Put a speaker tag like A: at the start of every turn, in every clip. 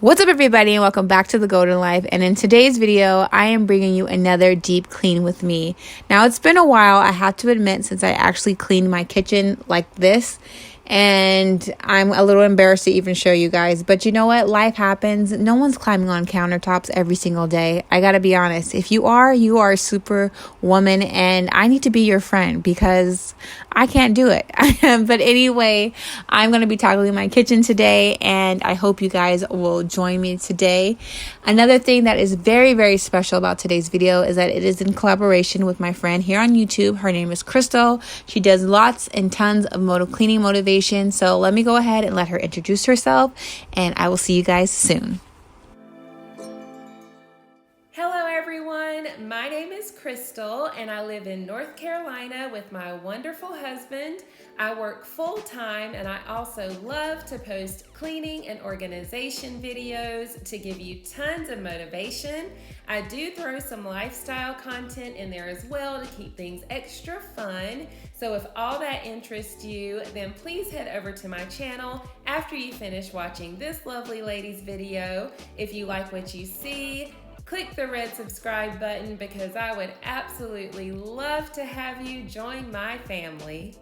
A: What's up everybody and welcome back to The Golden Life, and in today's video I am bringing you another deep clean with me. Now it's been a while, I have to admit, since I actually cleaned my kitchen like this, and I'm a little embarrassed to even show you guys, but you know what, life happens. No one's climbing on countertops every single day. I gotta be honest, if you are a super woman, and I need to be your friend because I can't do it. But anyway, I'm going to be tackling my kitchen today, and I hope you guys will join me today. Another thing that is very, very special about today's video is that it is in collaboration with my friend here on YouTube. Her name is Crystal. She does lots and tons of cleaning motivation. So let me go ahead and let her introduce herself, and I will see you guys soon.
B: Hello everyone, my name is Crystal and I live in North Carolina with my wonderful husband. I work full-time and I also love to post cleaning and organization videos to give you tons of motivation. I do throw some lifestyle content in there as well to keep things extra fun. So if all that interests you, then please head over to my channel after you finish watching this lovely lady's video. If you like what you see, click the red subscribe button because I would absolutely love to have you join my family.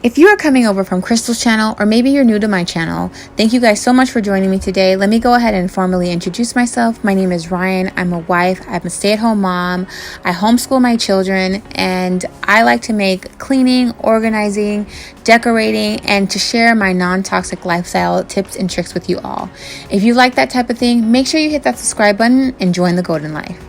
A: If you are coming over from Crystal's channel, or maybe you're new to my channel, thank you guys so much for joining me today. Let me go ahead and formally introduce myself. My name is Ryan. I'm a wife. I'm a stay-at-home mom. I homeschool my children, and I like to make cleaning, organizing, decorating, and to share my non-toxic lifestyle tips and tricks with you all. If you like that type of thing, make sure you hit that subscribe button and join the Golden Life.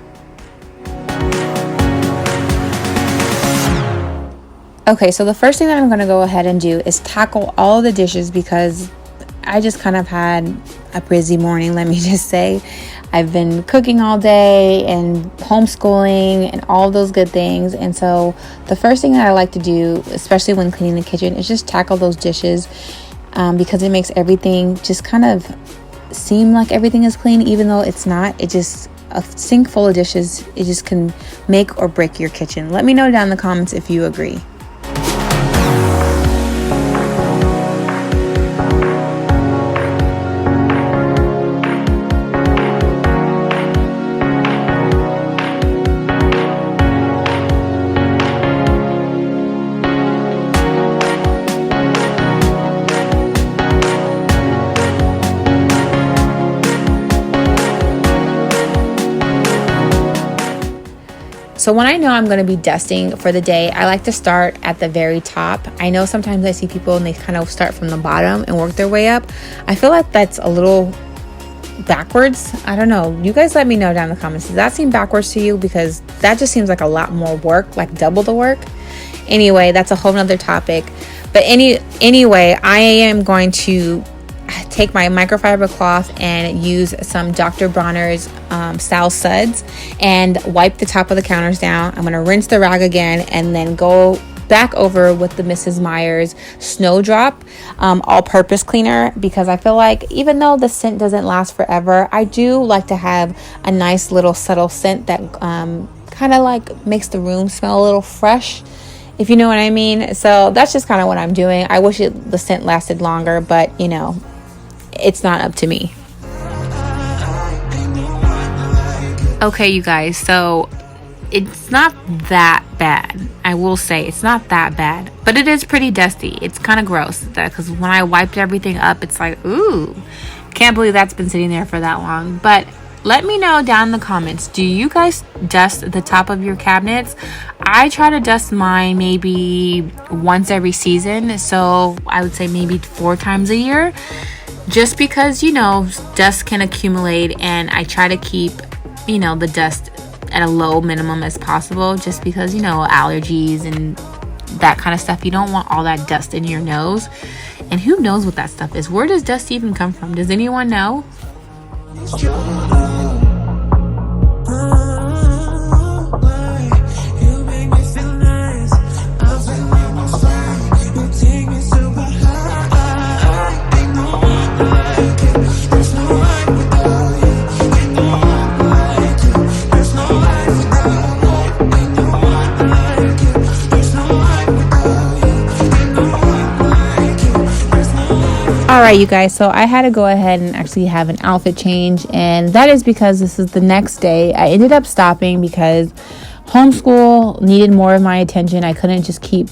A: Okay, so the first thing that I'm going to go ahead and do is tackle all of the dishes because I just kind of had a busy morning, let me just say. I've been cooking all day and homeschooling and all those good things. And so the first thing that I like to do, especially when cleaning the kitchen, is just tackle those dishes because it makes everything just kind of seem like everything is clean, even though it's not. It just, a sink full of dishes, it just can make or break your kitchen. Let me know down in the comments if you agree. So when I know I'm going to be dusting for the day, I like to start at the very top. I know sometimes I see people and they kind of start from the bottom and work their way up. I feel like that's a little backwards. I don't know. You guys let me know down in the comments. Does that seem backwards to you? Because that just seems like a lot more work, like double the work. Anyway, that's a whole nother topic. But anyway, I am going to take my microfiber cloth and use some Dr. Bronner's style suds and wipe the top of the counters down. I'm going to rinse the rag again and then go back over with the Mrs. Meyer's Snowdrop all-purpose cleaner, because I feel like even though the scent doesn't last forever, I do like to have a nice little subtle scent that kind of like makes the room smell a little fresh, if you know what I mean. So that's just kind of what I'm doing. I wish the scent lasted longer, but you know, it's not up to me. Okay, you guys, so it's not that bad. I will say it's not that bad, but it is pretty dusty. It's kind of gross because when I wiped everything up, it's like, ooh, can't believe that's been sitting there for that long. But let me know down in the comments, do you guys dust the top of your cabinets? I try to dust mine maybe once every season, so I would say maybe 4 times a year. Just because, you know, dust can accumulate, and I try to keep, you know, the dust at a low minimum as possible, just because, you know, allergies and that kind of stuff. You don't want all that dust in your nose. And who knows what that stuff is? Where does dust even come from? Does anyone know? Alright, you guys, so I had to go ahead and actually have an outfit change, and that is because this is the next day. I ended up stopping because homeschool needed more of my attention. I couldn't just keep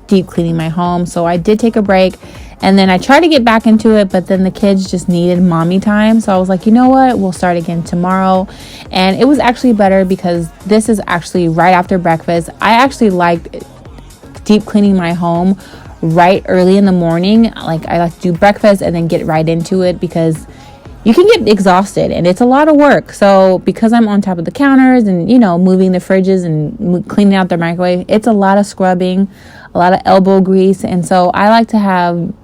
A: deep cleaning my home, so I did take a break, and then I tried to get back into it, but then the kids just needed mommy time, so I was like, you know what, we'll start again tomorrow. And it was actually better because this is actually right after breakfast. I actually liked deep cleaning my home right early in the morning. Like, I like to do breakfast and then get right into it because you can get exhausted and it's a lot of work. So because I'm on top of the counters and, you know, moving the fridges and cleaning out the microwave, it's a lot of scrubbing, a lot of elbow grease. And so I like to have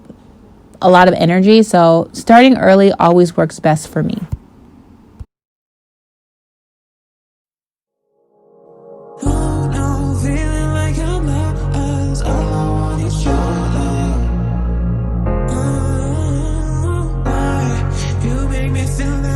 A: a lot of energy. So starting early always works best for me.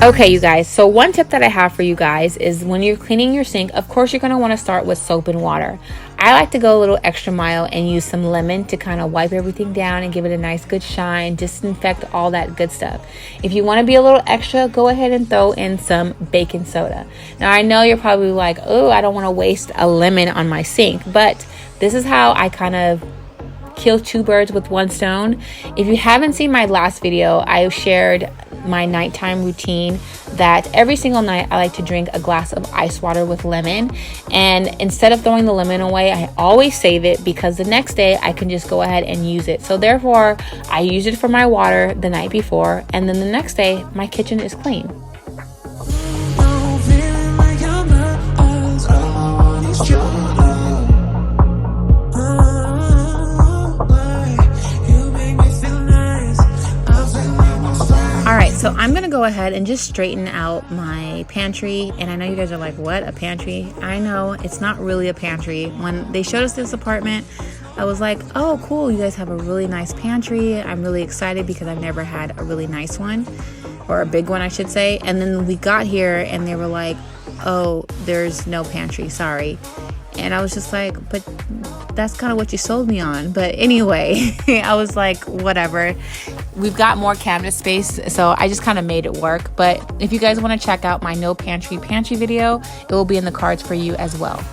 A: Okay, you guys, so one tip that I have for you guys is when you're cleaning your sink, of course, you're going to want to start with soap and water. I like to go a little extra mile and use some lemon to kind of wipe everything down and give it a nice good shine, disinfect all that good stuff. If you want to be a little extra, go ahead and throw in some baking soda. Now, I know you're probably like, oh, I don't want to waste a lemon on my sink, but this is how I kind of kill two birds with one stone. If you haven't seen my last video, I shared my nighttime routine that every single night I like to drink a glass of ice water with lemon, and instead of throwing the lemon away, I always save it because the next day I can just go ahead and use it. So therefore, I use it for my water the night before, and then the next day my kitchen is clean. So I'm going to go ahead and just straighten out my pantry. And I know you guys are like, what, a pantry? I know, it's not really a pantry. When they showed us this apartment, I was like, oh, cool, you guys have a really nice pantry. I'm really excited because I've never had a really nice one, or a big one, I should say. And then we got here and they were like, oh, there's no pantry, sorry. And I was just like, but that's kind of what you sold me on. But anyway, I was like, whatever. We've got more cabinet space, so I just kind of made it work. But if you guys want to check out my no pantry video, it will be in the cards for you as well.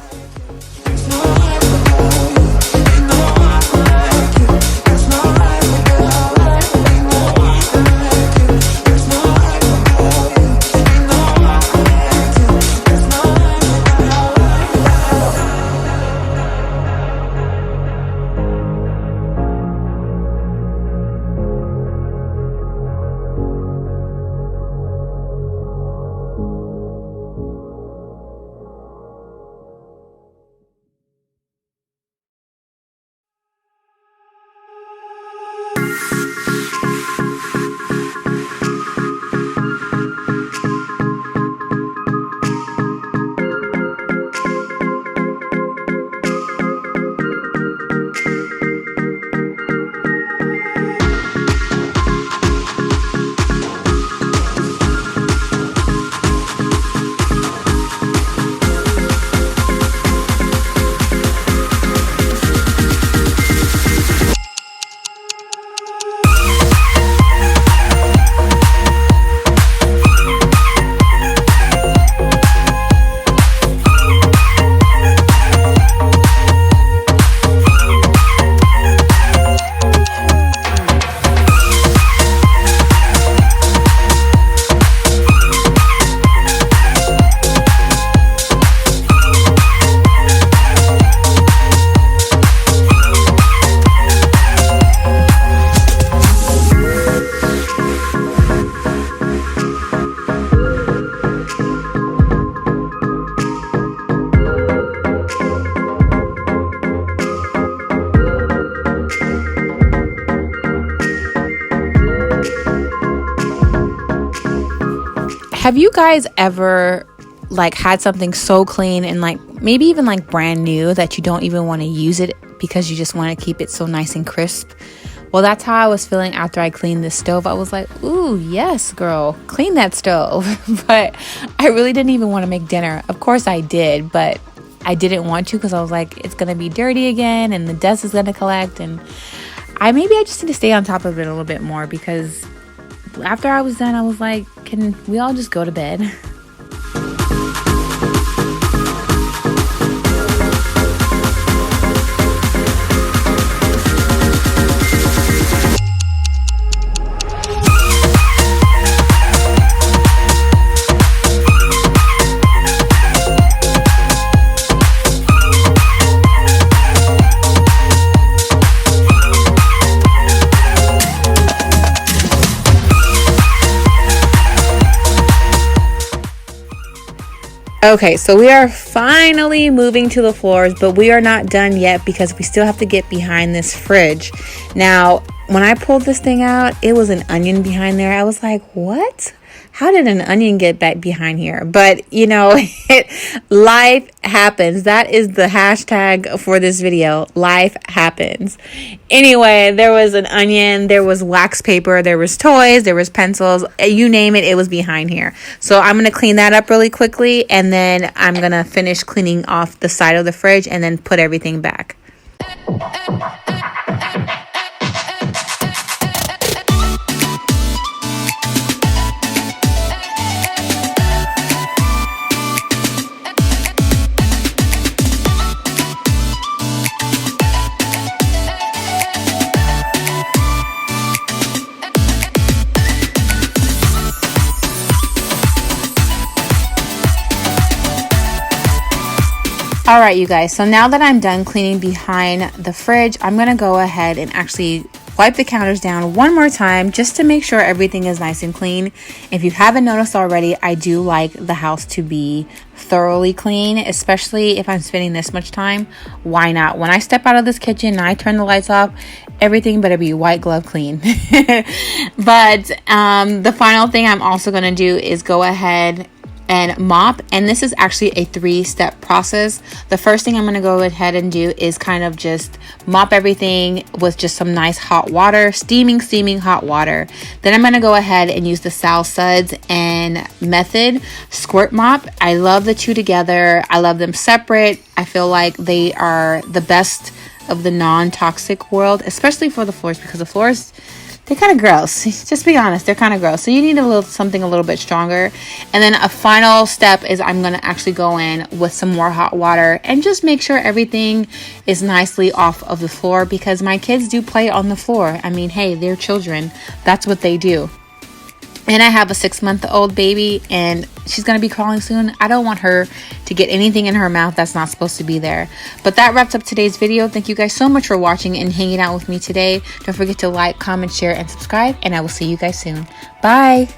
A: Have you guys ever like had something so clean and like maybe even like brand new that you don't even want to use it because you just want to keep it so nice and crisp? Well, that's how I was feeling after I cleaned this stove. I was like, ooh, yes, girl, clean that stove. But I really didn't even want to make dinner. Of course I did, but I didn't want to because I was like, it's going to be dirty again and the dust is going to collect. And maybe I just need to stay on top of it a little bit more, because after I was done, I was like, can we all just go to bed? Okay, so we are finally moving to the floors, but we are not done yet because we still have to get behind this fridge. Now, when I pulled this thing out, it was an onion behind there. I was like, what? How did an onion get back behind here? But, you know, life happens. That is the hashtag for this video. Life happens. Anyway, there was an onion, there was wax paper, there was toys, there was pencils, you name it, it was behind here. So I'm going to clean that up really quickly, and then I'm going to finish cleaning off the side of the fridge and then put everything back. All right, you guys, so now that I'm done cleaning behind the fridge, I'm gonna go ahead and actually wipe the counters down one more time just to make sure everything is nice and clean. If you haven't noticed already, I do like the house to be thoroughly clean, especially if I'm spending this much time. Why not? When I step out of this kitchen and I turn the lights off, everything better be white glove clean. But the final thing I'm also gonna do is go ahead and mop, and this is actually a 3-step process. The first thing I'm going to go ahead and do is kind of just mop everything with just some nice hot water, steaming hot water. Then I'm going to go ahead and use the SUDS and Method squirt mop. I love the two together. I love them separate. I feel like they are the best of the non-toxic world, especially for the floors, because the floors, they're kind of gross. Just be honest, they're kind of gross. So you need something a little bit stronger. And then a final step is I'm going to actually go in with some more hot water and just make sure everything is nicely off of the floor, because my kids do play on the floor. I mean, hey, they're children. That's what they do. And I have a 6-month-old baby, and she's going to be crawling soon. I don't want her to get anything in her mouth that's not supposed to be there. But that wraps up today's video. Thank you guys so much for watching and hanging out with me today. Don't forget to like, comment, share, and subscribe, and I will see you guys soon. Bye.